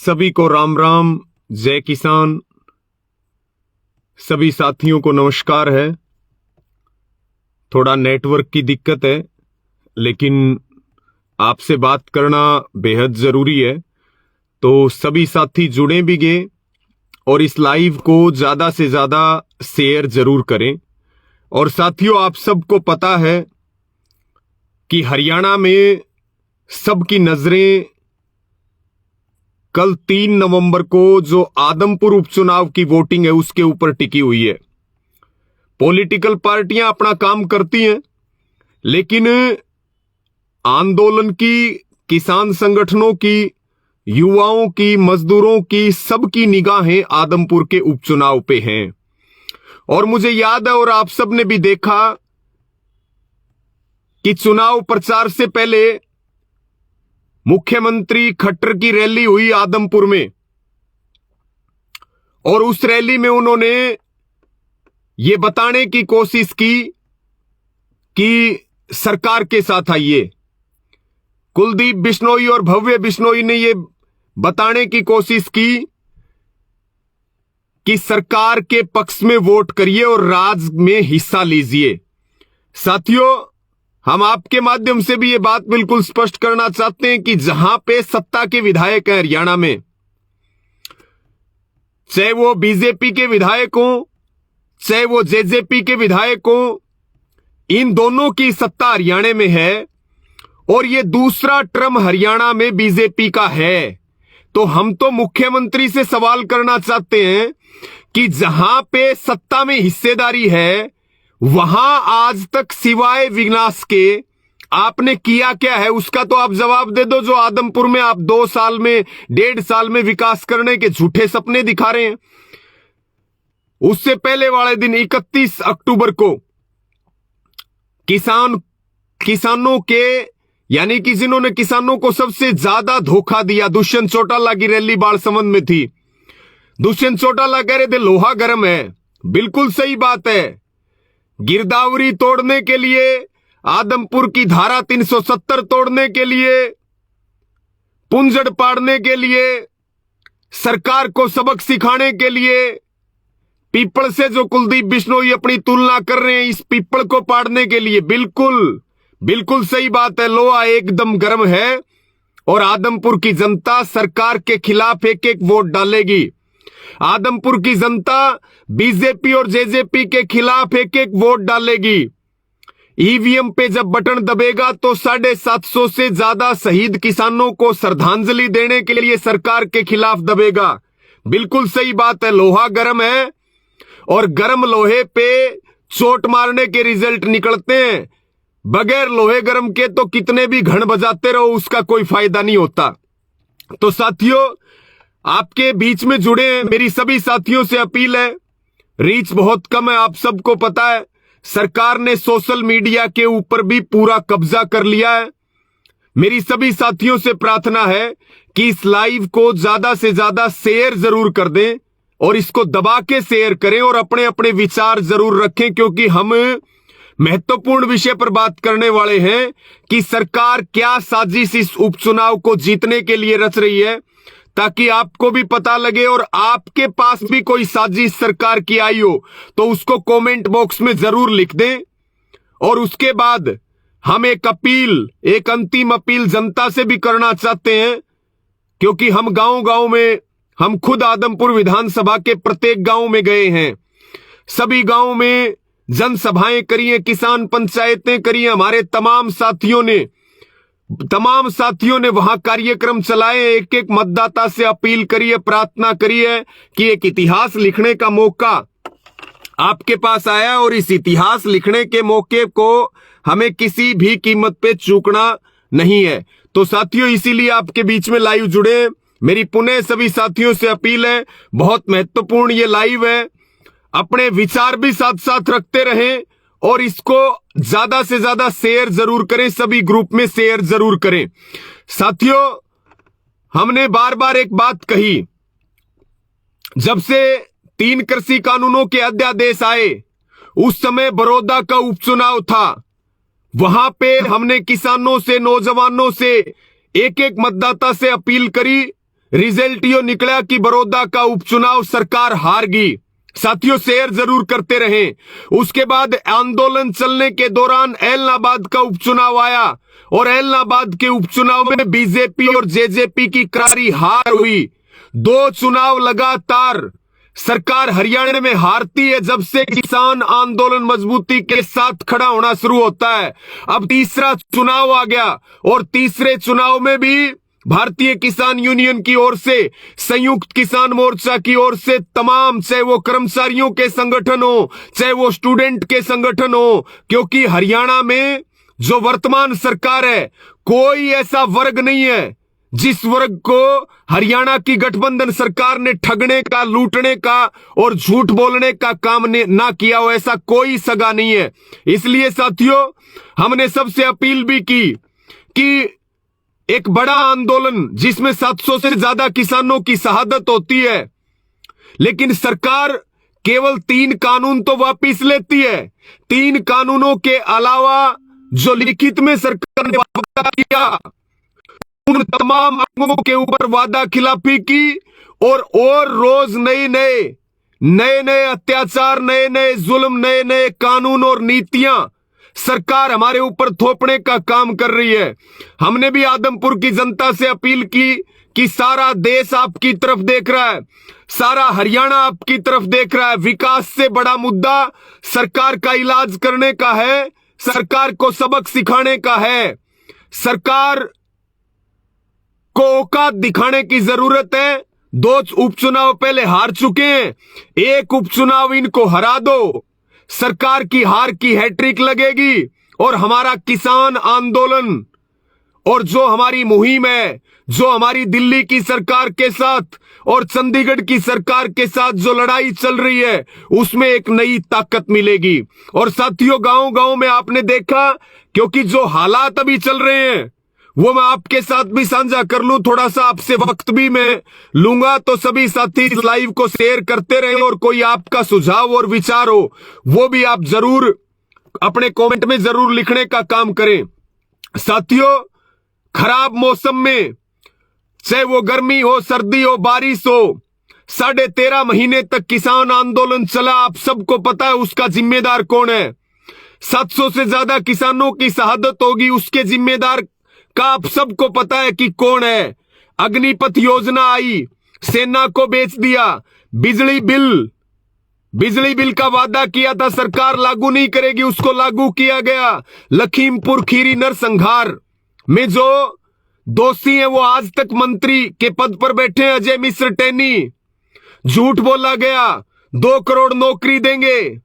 सभी को राम राम, जय किसान। सभी साथियों को नमस्कार है। थोड़ा नेटवर्क की दिक्कत है, लेकिन आपसे बात करना बेहद जरूरी है, तो सभी साथी जुड़े भी गए और इस लाइव को ज्यादा से ज्यादा शेयर जरूर करें। और साथियों, आप सबको पता है कि हरियाणा में सबकी नजरें कल 3 नवंबर को जो आदमपुर उपचुनाव की वोटिंग है उसके ऊपर टिकी हुई है। पॉलिटिकल पार्टियां अपना काम करती हैं, लेकिन आंदोलन की, किसान संगठनों की, युवाओं की, मजदूरों की, सबकी निगाहें आदमपुर के उपचुनाव पे हैं। और मुझे याद है और आप सब ने भी देखा कि चुनाव प्रचार से पहले मुख्यमंत्री खट्टर की रैली हुई आदमपुर में, और उस रैली में उन्होंने ये बताने की कोशिश की कि सरकार के साथ आइए। कुलदीप बिश्नोई और भव्य बिश्नोई ने ये बताने की कोशिश की कि सरकार के पक्ष में वोट करिए और राज में हिस्सा लीजिए। साथियों, हम आपके माध्यम से भी ये बात बिल्कुल स्पष्ट करना चाहते हैं कि जहां पे सत्ता के विधायक हैं हरियाणा में, चाहे वो बीजेपी के विधायक हो, चाहे वो जेजेपी के विधायक हो, इन दोनों की सत्ता हरियाणा में है और ये दूसरा टर्म हरियाणा में बीजेपी का है। तो हम तो मुख्यमंत्री से सवाल करना चाहते हैं कि जहां पे सत्ता में हिस्सेदारी है, वहां आज तक सिवाय विनाश के आपने किया क्या है, उसका तो आप जवाब दे दो। जो आदमपुर में आप 2 साल में, 1.5 साल में विकास करने के झूठे सपने दिखा रहे हैं। उससे पहले वाले दिन 31 अक्टूबर को किसानों के, यानी कि जिन्होंने किसानों को सबसे ज्यादा धोखा दिया, दुष्यंत चौटाला की रैली बालसमंद में थी। दुष्यंत चौटाला कह रहे थे लोहा गर्म है। बिल्कुल सही बात है। गिरदावरी तोड़ने के लिए, आदमपुर की धारा 370 तोड़ने के लिए, पुंजड़ पाड़ने के लिए, सरकार को सबक सिखाने के लिए, पीपल से जो कुलदीप बिश्नोई अपनी तुलना कर रहे हैं, इस पीपल को पाड़ने के लिए, बिल्कुल सही बात है। लोहा एकदम गर्म है और आदमपुर की जनता सरकार के खिलाफ एक एक वोट डालेगी। आदमपुर की जनता बीजेपी और जेजेपी के खिलाफ एक एक वोट डालेगी। ईवीएम पे जब बटन दबेगा तो 750 से ज्यादा शहीद किसानों को श्रद्धांजलि देने के लिए सरकार के खिलाफ दबेगा। बिल्कुल सही बात है। लोहा गर्म है और गर्म लोहे पे चोट मारने के रिजल्ट निकलते हैं। बगैर लोहे गर्म के तो कितने भी घण बजाते रहो, उसका कोई फायदा नहीं होता। तो साथियों, आपके बीच में जुड़े हैं, मेरी सभी साथियों से अपील है। रीच बहुत कम है, आप सबको पता है। सरकार ने सोशल मीडिया के ऊपर भी पूरा कब्जा कर लिया है। मेरी सभी साथियों से प्रार्थना है कि इस लाइव को ज्यादा से ज्यादा शेयर जरूर कर दें और इसको दबा के शेयर करें और अपने अपने विचार जरूर रखें, क्योंकि हम महत्वपूर्ण विषय पर बात करने वाले हैं कि सरकार क्या साजिश इस उपचुनाव को जीतने के लिए रच रही है, ताकि आपको भी पता लगे और आपके पास भी कोई साजिश सरकार की आई हो तो उसको कमेंट बॉक्स में जरूर लिख दें। और उसके बाद हम एक अंतिम अपील जनता से भी करना चाहते हैं, क्योंकि हम गांव में, हम खुद आदमपुर विधानसभा के प्रत्येक गांव में गए हैं। सभी गांव में जनसभाएं करी हैं, किसान पंचायतें करी हैं। हमारे तमाम साथियों ने वहां कार्यक्रम चलाए। एक एक मतदाता से अपील करी है, प्रार्थना करी है कि एक इतिहास लिखने का मौका आपके पास आया और इस इतिहास लिखने के मौके को हमें किसी भी कीमत पे चूकना नहीं है। तो साथियों, इसीलिए आपके बीच में लाइव जुड़े। मेरी पुनः सभी साथियों से अपील है, बहुत महत्वपूर्ण ये लाइव है, अपने विचार भी साथ साथ रखते रहें और इसको ज्यादा से ज्यादा शेयर जरूर करें, सभी ग्रुप में शेयर जरूर करें। साथियों, हमने बार बार एक बात कही, जब से 3 कृषि कानूनों के अध्यादेश आए, उस समय बड़ौदा का उपचुनाव था। वहां पे हमने किसानों से, नौजवानों से, एक एक मतदाता से अपील करी रिजल्ट यो निकला कि बड़ौदा का उपचुनाव सरकार हार गई। साथियों, शेयर जरूर करते रहें। उसके बाद आंदोलन चलने के दौरान एलनाबाद का उपचुनाव आया और एलनाबाद के उपचुनाव में बीजेपी और जेजेपी की करारी हार हुई। 2 चुनाव लगातार सरकार हरियाणा में हारती है जब से किसान आंदोलन मजबूती के साथ खड़ा होना शुरू होता है। अब तीसरा चुनाव आ गया और तीसरे चुनाव में भी भारतीय किसान यूनियन की ओर से, संयुक्त किसान मोर्चा की ओर से तमाम, चाहे वो कर्मचारियों के संगठन हो, चाहे वो स्टूडेंट के संगठन हो, क्योंकि हरियाणा में जो वर्तमान सरकार है, कोई ऐसा वर्ग नहीं है जिस वर्ग को हरियाणा की गठबंधन सरकार ने ठगने का, लूटने का और झूठ बोलने का काम ना किया हो, ऐसा कोई सगा नहीं है। इसलिए साथियों, हमने सबसे अपील भी की कि एक बड़ा आंदोलन जिसमें 700 से ज्यादा किसानों की शहादत होती है, लेकिन सरकार केवल 3 कानून तो वापिस लेती है। 3 कानूनों के अलावा जो लिखित में सरकार ने वादा किया, उन तमाम अंगों के ऊपर वादा खिलाफी की और रोज नए अत्याचार, नए जुल्म, नए कानून और नीतियां सरकार हमारे ऊपर थोपने का काम कर रही है। हमने भी आदमपुर की जनता से अपील की कि सारा देश आपकी तरफ देख रहा है, सारा हरियाणा आपकी तरफ देख रहा है। विकास से बड़ा मुद्दा सरकार का इलाज करने का है, सरकार को सबक सिखाने का है। सरकार को औकात दिखाने की जरूरत है। 2 उपचुनाव पहले हार चुके हैं, 1 उपचुनाव इनको हरा दो, सरकार की हार की हैट्रिक लगेगी और हमारा किसान आंदोलन और जो हमारी मुहिम है, जो हमारी दिल्ली की सरकार के साथ और चंडीगढ़ की सरकार के साथ जो लड़ाई चल रही है, उसमें एक नई ताकत मिलेगी। और साथियों, गांव-गांव में आपने देखा, क्योंकि जो हालात अभी चल रहे हैं वो मैं आपके साथ भी साझा कर लूं, थोड़ा सा आपसे वक्त भी मैं लूंगा, तो सभी साथी इस लाइव को शेयर करते रहे और कोई आपका सुझाव और विचार हो वो भी आप जरूर अपने कमेंट में जरूर लिखने का काम करें। साथियों, खराब मौसम में, चाहे वो गर्मी हो, सर्दी हो, बारिश हो, 13.5 महीने तक किसान आंदोलन चला। आप सबको पता है उसका जिम्मेदार कौन है। 700 से ज्यादा किसानों की शहादत होगी, उसके जिम्मेदार का आप सबको पता है कि कौन है। अग्निपथ योजना आई, सेना को बेच दिया। बिजली बिल का वादा किया था सरकार लागू नहीं करेगी, उसको लागू किया गया। लखीमपुर खीरी नरसंहार में जो दोषी हैं वो आज तक मंत्री के पद पर बैठे हैं, अजय मिश्र टैनी। झूठ बोला गया 2 करोड़ नौकरी देंगे,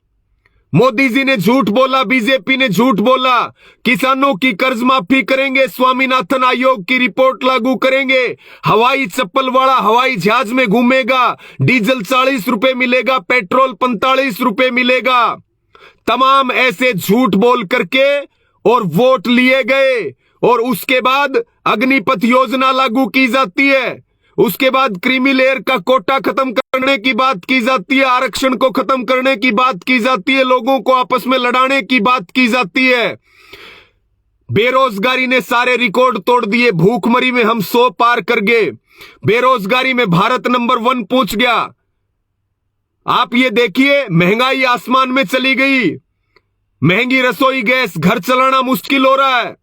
मोदी जी ने झूठ बोला, बीजेपी ने झूठ बोला। किसानों की कर्ज माफी करेंगे, स्वामीनाथन आयोग की रिपोर्ट लागू करेंगे, हवाई चप्पल वाला हवाई जहाज में घूमेगा, डीजल 40 रुपए मिलेगा, पेट्रोल 45 रुपए मिलेगा। तमाम ऐसे झूठ बोल करके और वोट लिए गए और उसके बाद अग्निपथ योजना लागू की जाती है। उसके बाद क्रीमी लेयर का कोटा खत्म करने की बात की जाती है, आरक्षण को खत्म करने की बात की जाती है, लोगों को आपस में लड़ाने की बात की जाती है। बेरोजगारी ने सारे रिकॉर्ड तोड़ दिए, भूखमरी में हम 100 पार कर गए, बेरोजगारी में भारत नंबर 1 पहुंच गया। आप ये देखिए, महंगाई आसमान में चली गई, महंगी रसोई गैस, घर चलाना मुश्किल हो रहा है।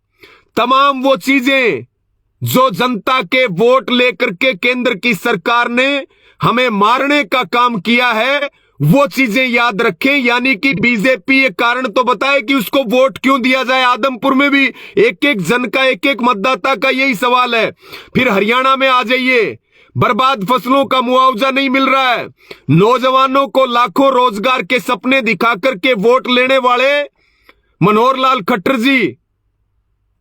तमाम वो चीजें जो जनता के वोट लेकर के केंद्र की सरकार ने हमें मारने का काम किया है, वो चीजें याद रखें। यानी कि बीजेपी ये कारण तो बताए कि उसको वोट क्यों दिया जाए। आदमपुर में भी एक जन का, एक मतदाता का यही सवाल है। फिर हरियाणा में आ जाइए, बर्बाद फसलों का मुआवजा नहीं मिल रहा है। नौजवानों को लाखों रोजगार के सपने दिखा करके वोट लेने वाले मनोहर लाल खट्टर जी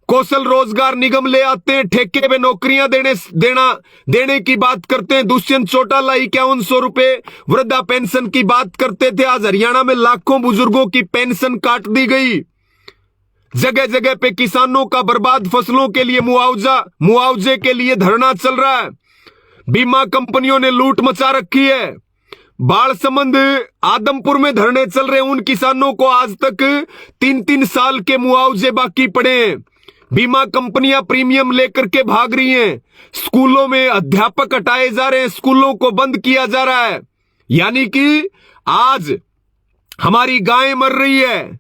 कौशल रोजगार निगम ले आते हैं, ठेके पे नौकरियां देने की बात करते हैं। दुष्यंत चौटाला 5100 रुपए वृद्धा पेंशन की बात करते थे। आज हरियाणा में लाखों बुजुर्गों की पेंशन काट दी गई। जगह जगह पे किसानों का बर्बाद फसलों के लिए मुआवजे के लिए धरना चल रहा है। बीमा कंपनियों ने लूट मचा रखी है। बालसमंद, आदमपुर में धरने चल रहे उन किसानों को आज तक 3-3 साल के मुआवजे बाकी पड़े हैं। बीमा कंपनियां प्रीमियम लेकर के भाग रही हैं, स्कूलों में अध्यापक हटाए जा रहे हैं, स्कूलों को बंद किया जा रहा है, यानी कि आज हमारी गायें मर रही है,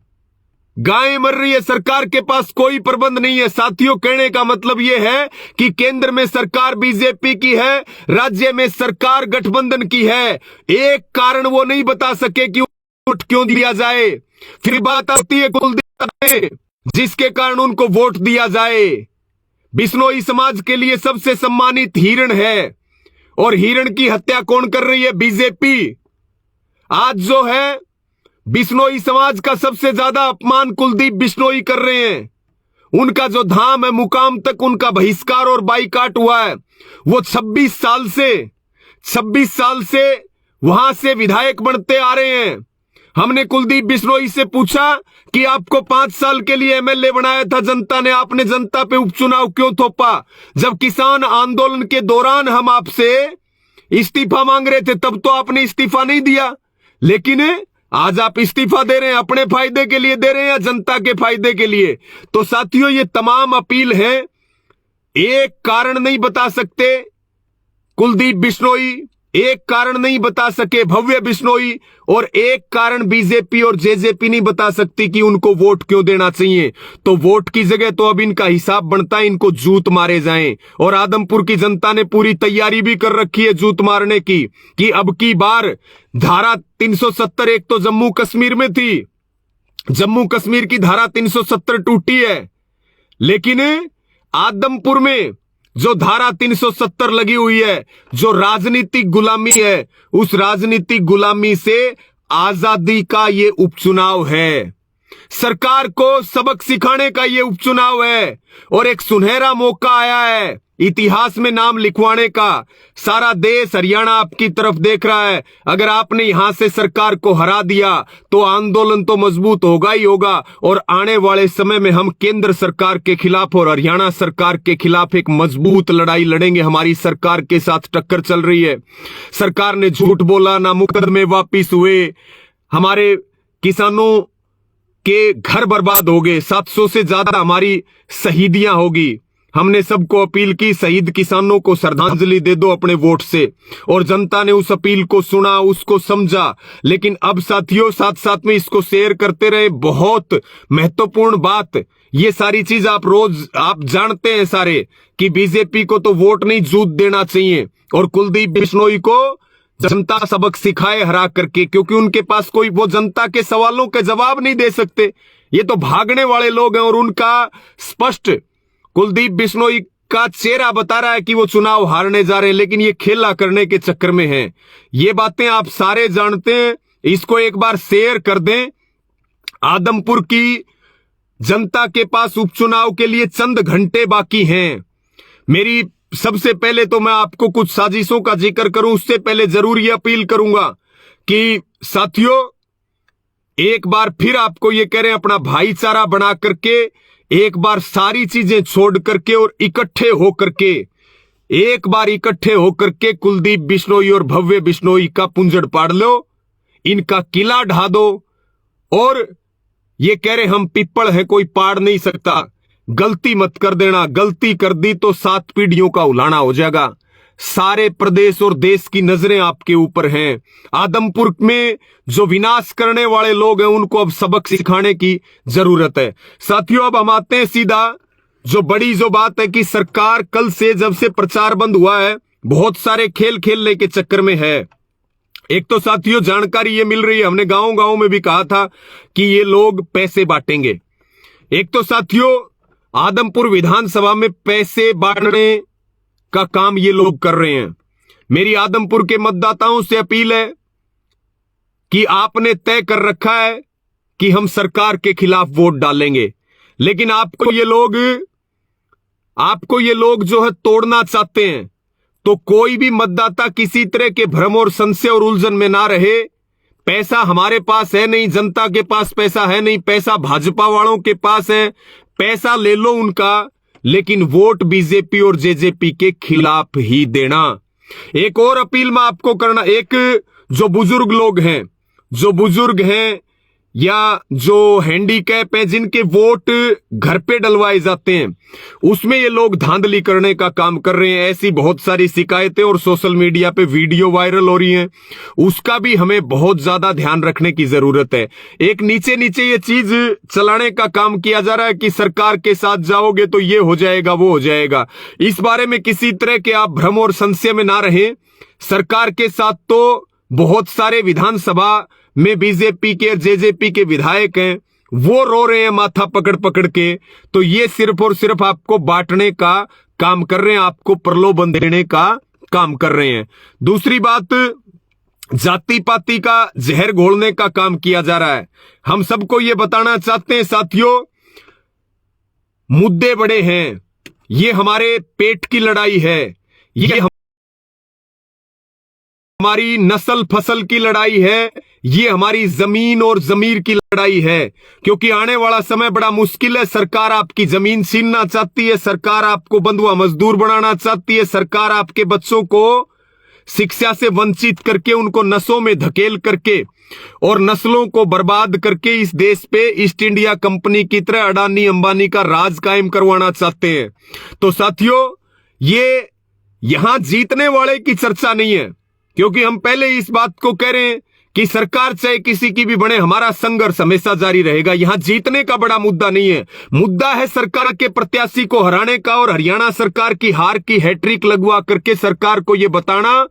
गायें मर रही है, सरकार के पास कोई प्रबंध नहीं है। साथियों, कहने का मतलब यह है कि केंद्र में सरकार बीजेपी की है, राज्य में सरकार गठबंधन की है। एक कारण वो नहीं बता सके कि वोट क्यों दिया जाए। फिर बात आती है कुलदीप, जिसके कारण उनको वोट दिया जाए। बिश्नोई समाज के लिए सबसे सम्मानित हिरण है, और हिरण की हत्या कौन कर रही है? बीजेपी। आज जो है बिश्नोई समाज का सबसे ज्यादा अपमान कुलदीप बिश्नोई कर रहे हैं। उनका जो धाम है, मुकाम तक उनका बहिष्कार और बाइकाट हुआ है। वो 26 साल से वहां से विधायक बनते आ रहे हैं। हमने कुलदीप बिश्नोई से पूछा कि आपको 5 साल के लिए एमएलए बनाया था जनता ने, आपने जनता पे उपचुनाव क्यों थोपा? जब किसान आंदोलन के दौरान हम आपसे इस्तीफा मांग रहे थे तब तो आपने इस्तीफा नहीं दिया, लेकिन आज आप इस्तीफा दे रहे हैं। अपने फायदे के लिए दे रहे हैं या जनता के फायदे के लिए? तो साथियों, ये तमाम अपील है। एक कारण नहीं बता सकते कुलदीप बिश्नोई, एक कारण नहीं बता सके भव्य बिश्नोई, और एक कारण बीजेपी और जेजेपी नहीं बता सकती कि उनको वोट क्यों देना चाहिए। तो वोट की जगह तो अब इनका हिसाब बनता है, इनको जूत मारे जाएं। और आदमपुर की जनता ने पूरी तैयारी भी कर रखी है जूत मारने की, कि अब की बार धारा 370 एक तो जम्मू कश्मीर में थी, जम्मू कश्मीर की धारा 370 टूटी है, लेकिन आदमपुर में जो धारा 370 लगी हुई है, जो राजनीतिक गुलामी है, उस राजनीतिक गुलामी से आजादी का ये उपचुनाव है। सरकार को सबक सिखाने का ये उपचुनाव है, और एक सुनहरा मौका आया है इतिहास में नाम लिखवाने का। सारा देश, हरियाणा आपकी तरफ देख रहा है। अगर आपने यहां से सरकार को हरा दिया तो आंदोलन तो मजबूत होगा ही होगा, और आने वाले समय में हम केंद्र सरकार के खिलाफ और हरियाणा सरकार के खिलाफ एक मजबूत लड़ाई लड़ेंगे। हमारी सरकार के साथ टक्कर चल रही है। सरकार ने झूठ बोला, ना मुकदमे वापिस हुए, हमारे किसानों के घर बर्बाद हो गए, 700 से ज्यादा हमारी शहीदियां होगी। हमने सबको अपील की, शहीद किसानों को श्रद्धांजलि दे दो अपने वोट से, और जनता ने उस अपील को सुना, उसको समझा। लेकिन अब साथियों, साथ साथ में इसको शेयर करते रहे। बहुत महत्वपूर्ण बात, ये सारी चीज आप जानते हैं सारे, कि बीजेपी को तो वोट नहीं जूत देना चाहिए, और कुलदीप बिश्नोई को जनता सबक सिखाए हरा करके, क्योंकि उनके पास कोई वो जनता के सवालों के जवाब नहीं दे सकते। ये तो भागने वाले लोग हैं, और उनका स्पष्ट कुलदीप बिश्नोई का चेहरा बता रहा है कि वो चुनाव हारने जा रहे हैं, लेकिन ये खेला करने के चक्कर में हैं। ये बातें आप सारे जानते हैं, इसको एक बार शेयर कर दें। आदमपुर की जनता के पास उपचुनाव के लिए चंद घंटे बाकी हैं। मेरी सबसे पहले तो मैं आपको कुछ साजिशों का जिक्र करूं, उससे पहले जरूर ये अपील करूंगा कि साथियों, एक बार फिर आपको ये कह रहे हैं, अपना भाईचारा बना करके एक बार सारी चीजें छोड़ करके और इकट्ठे होकर के, एक बार इकट्ठे होकर के कुलदीप बिश्नोई और भव्य बिश्नोई का पुंजड़ पाड़ लो, इनका किला ढा दो। और ये कह रहे हम पिप्पल है, कोई पाड़ नहीं सकता, गलती मत कर देना। गलती कर दी तो 7 पीढ़ियों का उलाना हो जाएगा। सारे प्रदेश और देश की नजरें आपके ऊपर हैं। आदमपुर में जो विनाश करने वाले लोग हैं, उनको अब सबक सिखाने की जरूरत है। साथियों, अब हम आते हैं सीधा जो बड़ी जो बात है कि सरकार कल से, जब से प्रचार बंद हुआ है, बहुत सारे खेल खेलने के चक्कर में है। एक तो साथियों जानकारी ये मिल रही है, हमने गांव गांव में भी कहा था कि ये लोग पैसे बांटेंगे। एक तो साथियों आदमपुर विधानसभा में पैसे बांटने का काम ये लोग कर रहे हैं। मेरी आदमपुर के मतदाताओं से अपील है कि आपने तय कर रखा है कि हम सरकार के खिलाफ वोट डालेंगे, लेकिन आपको ये लोग जो है तोड़ना चाहते हैं। तो कोई भी मतदाता किसी तरह के भ्रम और संशय और उलझन में ना रहे। पैसा हमारे पास है नहीं, जनता के पास पैसा है नहीं, पैसा भाजपा वालों के पास है। पैसा ले लो उनका, लेकिन वोट बीजेपी और जेजेपी के खिलाफ ही देना। एक और अपील मैं आपको करना, एक जो बुजुर्ग लोग हैं, या जो हैंडीकैप है, जिनके वोट घर पे डलवाए जाते हैं, उसमें ये लोग धांधली करने का काम कर रहे हैं। ऐसी बहुत सारी शिकायतें और सोशल मीडिया पे वीडियो वायरल हो रही हैं। उसका भी हमें बहुत ज्यादा ध्यान रखने की जरूरत है। एक नीचे नीचे ये चीज चलाने का काम किया जा रहा है कि सरकार के साथ जाओगे तो ये हो जाएगा, वो हो जाएगा। इस बारे में किसी तरह के आप भ्रम और संशय में ना रहें। सरकार के साथ तो बहुत सारे विधानसभा में बीजेपी के और जेजेपी के विधायक हैं, वो रो रहे हैं माथा पकड़ पकड़ के। तो ये सिर्फ और सिर्फ आपको बांटने का काम कर रहे हैं, आपको प्रलोभन देने का काम कर रहे हैं। दूसरी बात, जाति पाति का जहर घोलने का काम किया जा रहा है। हम सबको ये बताना चाहते हैं साथियों, मुद्दे बड़े हैं। ये हमारे पेट की लड़ाई है, ये हमारी नस्ल फसल की लड़ाई है, ये हमारी जमीन और जमीर की लड़ाई है। क्योंकि आने वाला समय बड़ा मुश्किल है। सरकार आपकी जमीन छीनना चाहती है, सरकार आपको बंधुआ मजदूर बनाना चाहती है, सरकार आपके बच्चों को शिक्षा से वंचित करके, उनको नशों में धकेल करके और नस्लों को बर्बाद करके इस देश पे ईस्ट इंडिया कंपनी की तरह अडानी अंबानी का राज कायम करवाना चाहते हैं। तो साथियों, ये यहां जीतने वाले की चर्चा नहीं है, क्योंकि हम पहले इस बात को कह रहे हैं कि सरकार चाहे किसी की भी बने, हमारा संघर्ष हमेशा जारी रहेगा। यहां जीतने का बड़ा मुद्दा नहीं है, मुद्दा है सरकार के प्रत्याशी को हराने का और हरियाणा सरकार की हार की हैट्रिक लगवा करके सरकार को यह बताना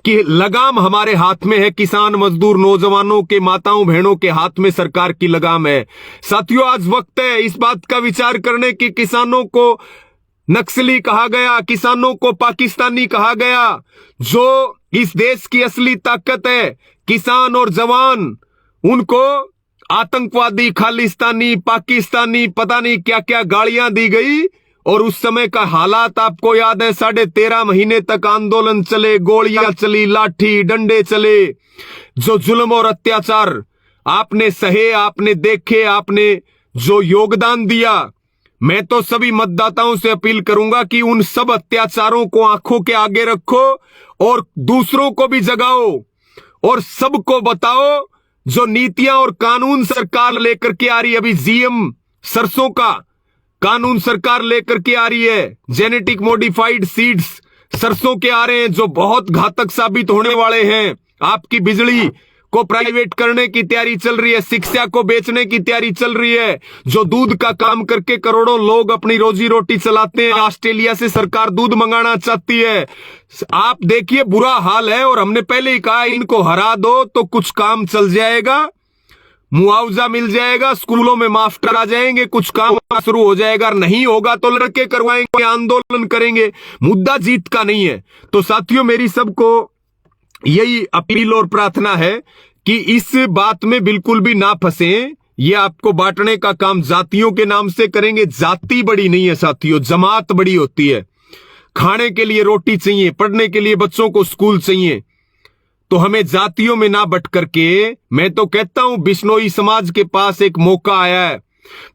कि लगाम हमारे हाथ में है। किसान मजदूर नौजवानों के, माताओं बहनों के हाथ में सरकार की लगाम है। साथियों, आज वक्त है इस बात का विचार करने की किसानों को नक्सली कहा गया, किसानों को पाकिस्तानी कहा गया। जो इस देश की असली ताकत है, किसान और जवान, उनको आतंकवादी, खालिस्तानी, पाकिस्तानी, पता नहीं क्या क्या गालियां दी गई। और उस समय का हालात आपको याद है, 13.5 महीने तक आंदोलन चले, गोलियां चली, लाठी डंडे चले। जो जुल्म और अत्याचार आपने सहे, आपने देखे, आपने जो योगदान दिया, मैं तो सभी मतदाताओं से अपील करूंगा कि उन सब अत्याचारों को आंखों के आगे रखो और दूसरों को भी जगाओ और सबको बताओ जो नीतियां और कानून सरकार लेकर के आ रही है। अभी जीएम सरसों का कानून सरकार लेकर के आ रही है, जेनेटिक मॉडिफाइड सीड्स सरसों के आ रहे हैं, जो बहुत घातक साबित होने वाले हैं। आपकी बिजली को प्राइवेट करने की तैयारी चल रही है, शिक्षा को बेचने की तैयारी चल रही है। जो दूध का काम करके करोड़ों लोग अपनी रोजी रोटी चलाते हैं, ऑस्ट्रेलिया से सरकार दूध मंगाना चाहती है। आप देखिए, बुरा हाल है। और हमने पहले ही कहा, इनको हरा दो तो कुछ काम चल जाएगा, मुआवजा मिल जाएगा, स्कूलों में मास्टर आ जाएंगे, कुछ काम शुरू हो जाएगा। नहीं होगा तो लड़के करवाएंगे, आंदोलन करेंगे। मुद्दा जीत का नहीं है। तो साथियों, मेरी सबको यही अपील और प्रार्थना है कि इस बात में बिल्कुल भी ना फंसे। ये आपको बांटने का काम जातियों के नाम से करेंगे। जाति बड़ी नहीं है साथियों, जमात बड़ी होती है। खाने के लिए रोटी चाहिए, पढ़ने के लिए बच्चों को स्कूल चाहिए। तो हमें जातियों में ना बट करके, मैं तो कहता हूं बिश्नोई समाज के पास एक मौका आया है।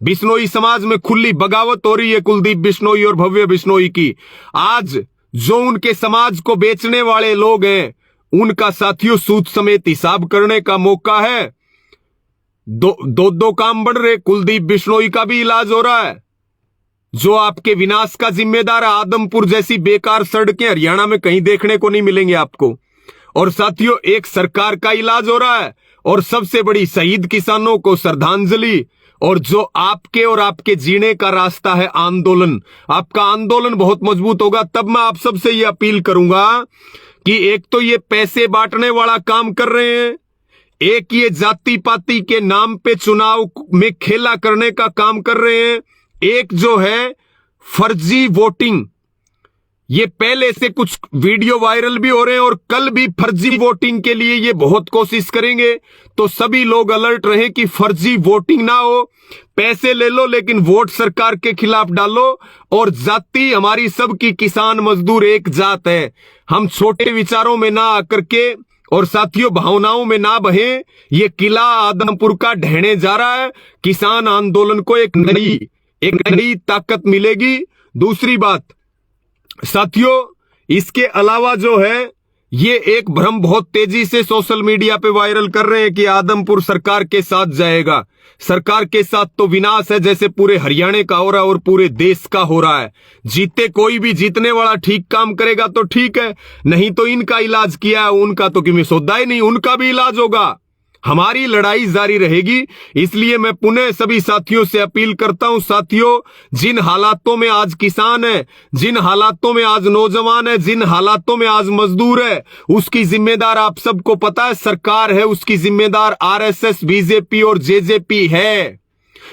बिश्नोई समाज में खुली बगावत हो रही है कुलदीप बिश्नोई और भव्य बिश्नोई की। आज जो उनके समाज को बेचने वाले लोग हैं, उनका साथियों सूद समेत हिसाब करने का मौका है। दो काम बढ़ रहे। कुलदीप बिश्नोई का भी इलाज हो रहा है, जो आपके विनाश का जिम्मेदार है। आदमपुर जैसी बेकार सड़कें हरियाणा में कहीं देखने को नहीं मिलेंगे आपको। और साथियों, एक सरकार का इलाज हो रहा है, और सबसे बड़ी शहीद किसानों को श्रद्धांजलि। और जो आपके और आपके जीने का रास्ता है आंदोलन, आपका आंदोलन बहुत मजबूत होगा। तब मैं आप सबसे ये अपील करूंगा कि एक तो ये पैसे बांटने वाला काम कर रहे हैं, एक ये जाति पाति के नाम पे चुनाव में खेला करने का काम कर रहे हैं, एक जो है फर्जी वोटिंग। ये पहले से कुछ वीडियो वायरल भी हो रहे हैं और कल भी फर्जी वोटिंग के लिए ये बहुत कोशिश करेंगे। तो सभी लोग अलर्ट रहें कि फर्जी वोटिंग ना हो। पैसे ले लो लेकिन वोट सरकार के खिलाफ डालो। और जाति हमारी सबकी, किसान मजदूर एक जात है। हम छोटे विचारों में ना आकर के और साथियों भावनाओं में ना बहे। ये किला आदमपुर का ढहने जा रहा है। किसान आंदोलन को एक नई ताकत मिलेगी। दूसरी बात साथियों, इसके अलावा जो है ये एक भ्रम बहुत तेजी से सोशल मीडिया पे वायरल कर रहे हैं कि आदमपुर सरकार के साथ जाएगा। सरकार के साथ तो विनाश है, जैसे पूरे हरियाणा का हो रहा है और पूरे देश का हो रहा है। जीते कोई भी जीतने वाला ठीक काम करेगा तो ठीक है, नहीं तो इनका इलाज किया है उनका तो किसी सौदा ही नहीं, उनका भी इलाज होगा। हमारी लड़ाई जारी रहेगी। इसलिए मैं पुनः सभी साथियों से अपील करता हूं, साथियों, जिन हालातों में आज किसान है, जिन हालातों में आज नौजवान है, जिन हालातों में आज मजदूर है, उसकी जिम्मेदार आप सबको पता है सरकार है, उसकी जिम्मेदार आरएसएस, बीजेपी और जेजेपी है।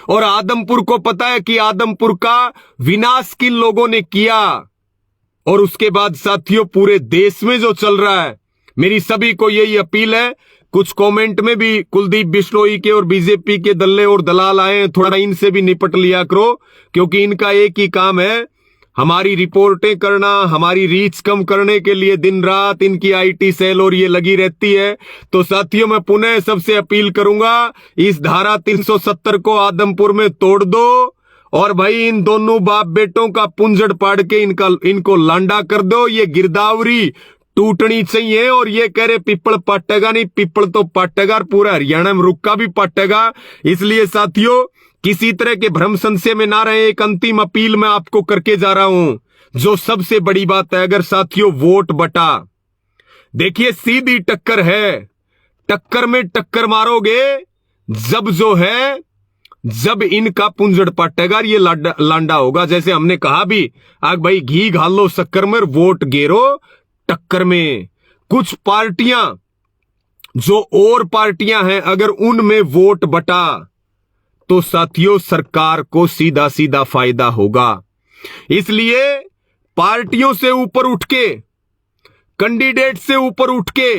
और आदमपुर को पता है कि आदमपुर का विनाश किन लोगों ने किया। और उसके बाद साथियों, पूरे देश में जो चल रहा है, मेरी सभी को यही अपील है। कुछ कमेंट में भी कुलदीप बिश्नोई के और बीजेपी के दल्ले और दलाल आए हैं, थोड़ा इनसे भी निपट लिया करो, क्योंकि इनका एक ही काम है हमारी रिपोर्टें करना, हमारी रीच कम करने के लिए दिन रात इनकी आईटी सेल और ये लगी रहती है। तो साथियों, मैं पुनः सबसे अपील करूंगा, इस धारा 370 को आदमपुर में तोड़ दो और भाई इन दोनों बाप बेटों का पुंजड़ पाड़ के इनको लांडा कर दो। ये गिरदावरी टूटनी चाहिए। और ये कह रहे पिपल पाटेगा नहीं, पिपल तो पाटेगा और पूरा हरियाणा में रुक्का भी पाटेगा। इसलिए साथियों, किसी तरह के भ्रम संशय में ना रहे। एक अंतिम अपील मैं आपको करके जा रहा हूं, जो सबसे बड़ी बात है। अगर साथियों वोट बटा, देखिए सीधी टक्कर है, टक्कर में टक्कर मारोगे जब इनका पुंजड़ पाटेगा, ये लांडा होगा। जैसे हमने कहा भी, आग भाई घी घालो शक्कर में, वोट गेरो टक्कर में। कुछ पार्टियां जो और पार्टियां हैं, अगर उनमें वोट बटा तो साथियों सरकार को सीधा सीधा फायदा होगा। इसलिए पार्टियों से ऊपर उठ के, कैंडिडेट से ऊपर उठ के,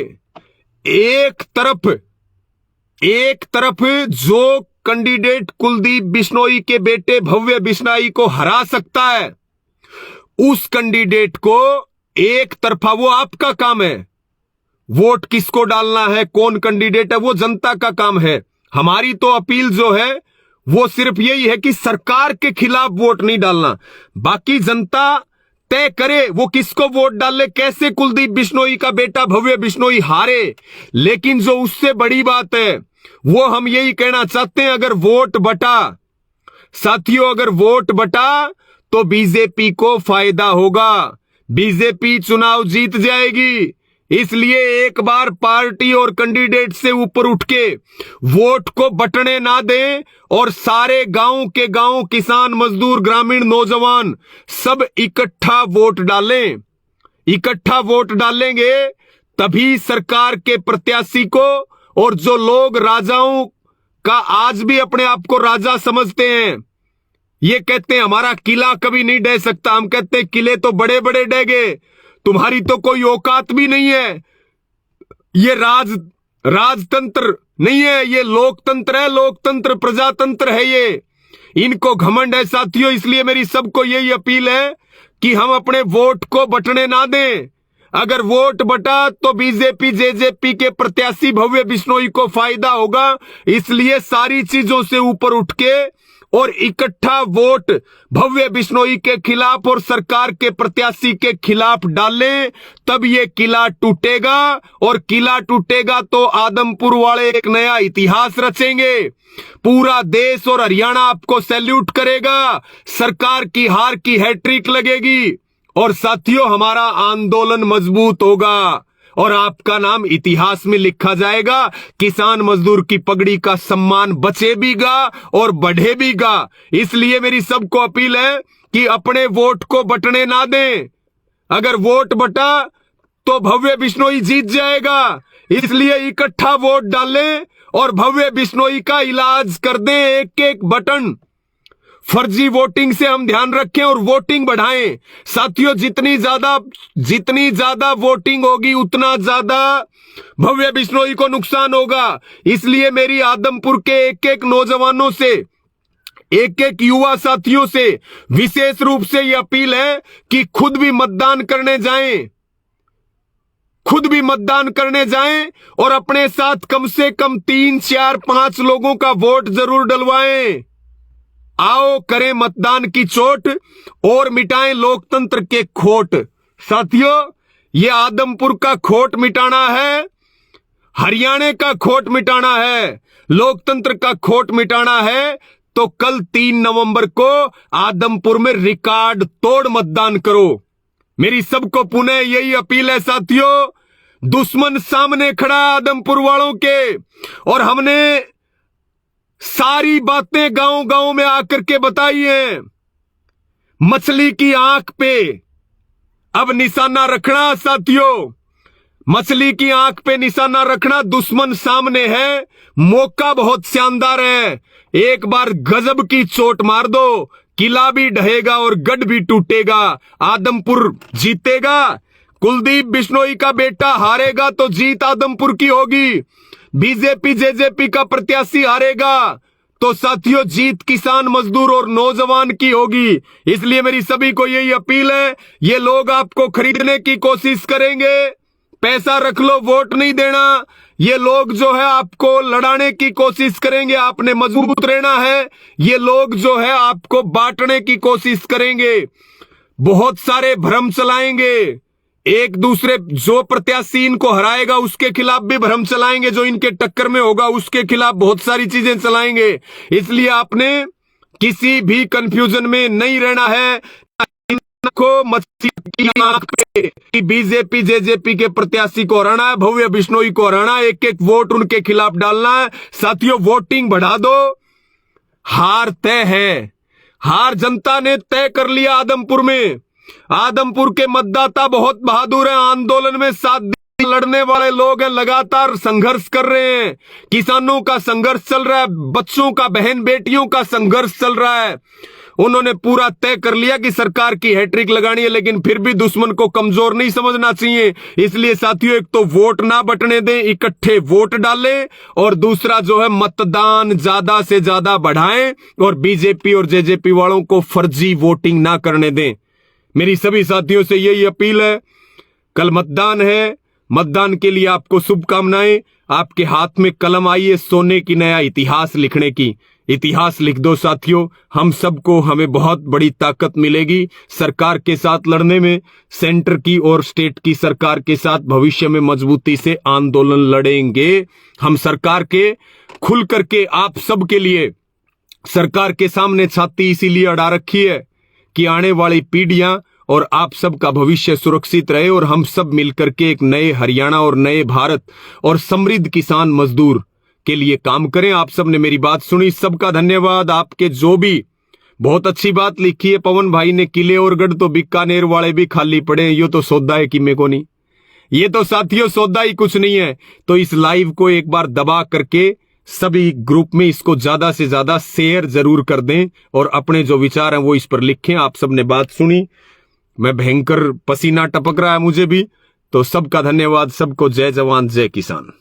एक तरफ जो कैंडिडेट कुलदीप बिश्नोई के बेटे भव्य बिश्नोई को हरा सकता है, उस कैंडिडेट को एक तरफा, वो आपका काम है। वोट किसको डालना है, कौन कैंडिडेट है, वो जनता का काम है। हमारी तो अपील जो है वो सिर्फ यही है कि सरकार के खिलाफ वोट नहीं डालना। बाकी जनता तय करे वो किसको वोट डाले, कैसे कुलदीप बिश्नोई का बेटा भव्य बिश्नोई हारे। लेकिन जो उससे बड़ी बात है वो हम यही कहना चाहते हैं, अगर वोट बटा साथियों, अगर वोट बटा तो बीजेपी को फायदा होगा, बीजेपी चुनाव जीत जाएगी। इसलिए एक बार पार्टी और कैंडिडेट से ऊपर उठ के वोट को बटने ना दें और सारे गांव के गांव, किसान, मजदूर, ग्रामीण, नौजवान सब इकट्ठा वोट डालें। इकट्ठा वोट डालेंगे तभी सरकार के प्रत्याशी को, और जो लोग राजाओं का आज भी अपने आप को राजा समझते हैं, ये कहते हैं हमारा किला कभी नहीं ढह सकता, हम कहते हैं किले तो बड़े बड़े ढह गए, तुम्हारी तो कोई औकात भी नहीं है। ये राजतंत्र नहीं है, ये लोकतंत्र है, लोकतंत्र प्रजातंत्र है, ये इनको घमंड है साथियों। इसलिए मेरी सबको यही अपील है कि हम अपने वोट को बटने ना दें। अगर वोट बटा तो बीजेपी जेजेपी के प्रत्याशी भव्य बिश्नोई को फायदा होगा। इसलिए सारी चीजों से ऊपर उठ के और इकट्ठा वोट भव्य बिश्नोई के खिलाफ और सरकार के प्रत्याशी के खिलाफ डालें, तब ये किला टूटेगा। और किला टूटेगा तो आदमपुर वाले एक नया इतिहास रचेंगे। पूरा देश और हरियाणा आपको सैल्यूट करेगा, सरकार की हार की हैट्रिक लगेगी और साथियों हमारा आंदोलन मजबूत होगा और आपका नाम इतिहास में लिखा जाएगा। किसान मजदूर की पगड़ी का सम्मान बचेगा और बढ़ेगा। इसलिए मेरी सबको अपील है कि अपने वोट को बटने ना दें। अगर वोट बटा तो भव्य बिश्नोई जीत जाएगा। इसलिए इकट्ठा वोट डालें और भव्य बिश्नोई का इलाज कर दें। एक एक बटन फर्जी वोटिंग से हम ध्यान रखें और वोटिंग बढ़ाएं। साथियों, जितनी ज्यादा वोटिंग होगी उतना ज्यादा भव्य बिश्नोई को नुकसान होगा। इसलिए मेरी आदमपुर के एक एक नौजवानों से, एक एक युवा साथियों से विशेष रूप से यह अपील है कि खुद भी मतदान करने जाएं और अपने साथ कम से कम 3, 4, 5 लोगों का वोट जरूर डलवाएं। आओ करें मतदान की चोट और मिटाएं लोकतंत्र के खोट। साथियों, ये आदमपुर का खोट मिटाना है, हरियाणा का खोट मिटाना है, लोकतंत्र का खोट मिटाना है, तो कल 3 नवंबर को आदमपुर में रिकॉर्ड तोड़ मतदान करो। मेरी सबको पुनः यही अपील है साथियों, दुश्मन सामने खड़ा आदमपुर वालों के, और हमने सारी बातें गांव गांव में आकर के बताई हैं। मछली की आंख पे अब निशाना रखना साथियों, मछली की आंख पे निशाना रखना। दुश्मन सामने है, मौका बहुत शानदार है, एक बार गजब की चोट मार दो, किला भी ढहेगा और गढ़ भी टूटेगा, आदमपुर जीतेगा। कुलदीप बिश्नोई का बेटा हारेगा तो जीत आदमपुर की होगी, बीजेपी जेजेपी का प्रत्याशी हारेगा तो साथियों जीत किसान मजदूर और नौजवान की होगी। इसलिए मेरी सभी को यही अपील है, ये लोग आपको खरीदने की कोशिश करेंगे, पैसा रख लो, वोट नहीं देना। ये लोग जो है आपको लड़ाने की कोशिश करेंगे, आपने मजबूत रहना है। ये लोग जो है आपको बांटने की कोशिश करेंगे, बहुत सारे भ्रम चलाएंगे, एक दूसरे जो प्रत्याशी इनको हराएगा उसके खिलाफ भी भ्रम चलाएंगे, जो इनके टक्कर में होगा उसके खिलाफ बहुत सारी चीजें चलाएंगे। इसलिए आपने किसी भी कंफ्यूजन में नहीं रहना है। को मछली की आंख पे कि बीजेपी जेजेपी के प्रत्याशी को हराना है, भव्य बिश्नोई को हराना है, एक एक वोट उनके खिलाफ डालना है। साथियों वोटिंग बढ़ा दो, हार तय है, हार जनता ने तय कर लिया आदमपुर में। आदमपुर के मतदाता बहुत बहादुर हैं, आंदोलन में 7 दिन लड़ने वाले लोग हैं, लगातार संघर्ष कर रहे हैं, किसानों का संघर्ष चल रहा है, बच्चों का, बहन बेटियों का संघर्ष चल रहा है। उन्होंने पूरा तय कर लिया कि सरकार की हैट्रिक लगानी है, लेकिन फिर भी दुश्मन को कमजोर नहीं समझना चाहिए। इसलिए साथियों एक तो वोट ना बटने दें, इकट्ठे वोट डालें, और दूसरा जो है मतदान ज्यादा से ज्यादा बढ़ाएं और बीजेपी और जेजेपी वालों को फर्जी वोटिंग ना करने दें। मेरी सभी साथियों से यही अपील है, कल मतदान है, मतदान के लिए आपको शुभकामनाएं। आपके हाथ में कलम आई है सोने की, नया इतिहास लिखने की, इतिहास लिख दो साथियों। हम सबको, हमें बहुत बड़ी ताकत मिलेगी सरकार के साथ लड़ने में, सेंटर की और स्टेट की सरकार के साथ भविष्य में मजबूती से आंदोलन लड़ेंगे। हम सरकार के खुल करके आप सब के लिए सरकार के सामने छाती इसीलिए अड़ा रखी है कि आने वाली पीढ़ियां और आप सबका भविष्य सुरक्षित रहे, और हम सब मिलकर के एक नए हरियाणा और नए भारत और समृद्ध किसान मजदूर के लिए काम करें। आप सब ने मेरी बात सुनी, सबका धन्यवाद। आपके जो भी बहुत अच्छी बात लिखी है पवन भाई ने, किले और गढ़ तो बीकानेर वाले भी खाली पड़े हैं, ये तो सौदा है कि मेरे को नहीं, ये तो साथियों सौदा ही कुछ नहीं है। तो इस लाइव को एक बार दबा करके सभी ग्रुप में इसको ज्यादा से ज्यादा शेयर जरूर कर दें, और अपने जो विचार हैं वो इस पर लिखें। आप सब ने बात सुनी, मैं भयंकर पसीना टपक रहा है मुझे भी, तो सबका धन्यवाद। सबको जय जवान जय किसान।